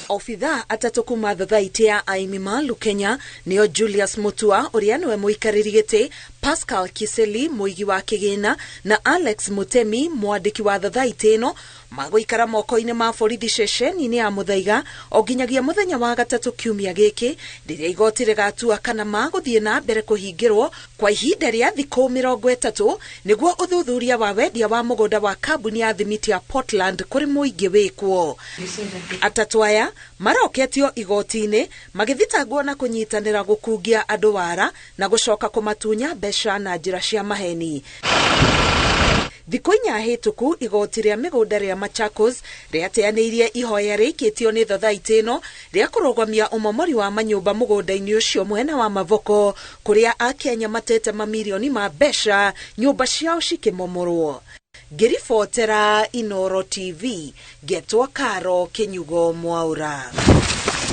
Obithaa atatu kuma thathaiti ya Aimi Lukenya nio Julius Mutua uria niwe muikariri giti, Pascal Kiseli muigi wa kigina na Alex Mutemi mwandiki wa thathaiti ino maguikara moko-ini ma borithi ceceni-ini ya Muthaiga o nginyagia muthenya wa gatatu kiumia giki riria igoti rigatua kana maguthie na mbere kuhingirwo kwa ihinda ria thiku 30 niguo uthuthuria wa wendia wa mugunda wa kambuni ya thimiti ya Portland kuri muingi wikwo. Atatu aya maroketio igoti-ini magithitangwo na kunyitanira gukungia andu wara na gucoka kumatunya mbeca na njira cia maheni. Thikũ 4 hĩtũku igoti rĩa mĩgũnda rĩa Machakos rĩateanĩirie ihoya rĩikĩtio nĩ thathaiti ĩno rĩa kũrũgamia ũmomori wa manyũmba mũgũnda-inĩ ũcio mwena wa Mavoko kũrĩa Akenya matete mamirioni ma mbeca nyũmba ciao cikĩmomorwo. Ngĩribotera Inooro TV, Getwo Karo Kĩnyugo Mwaura.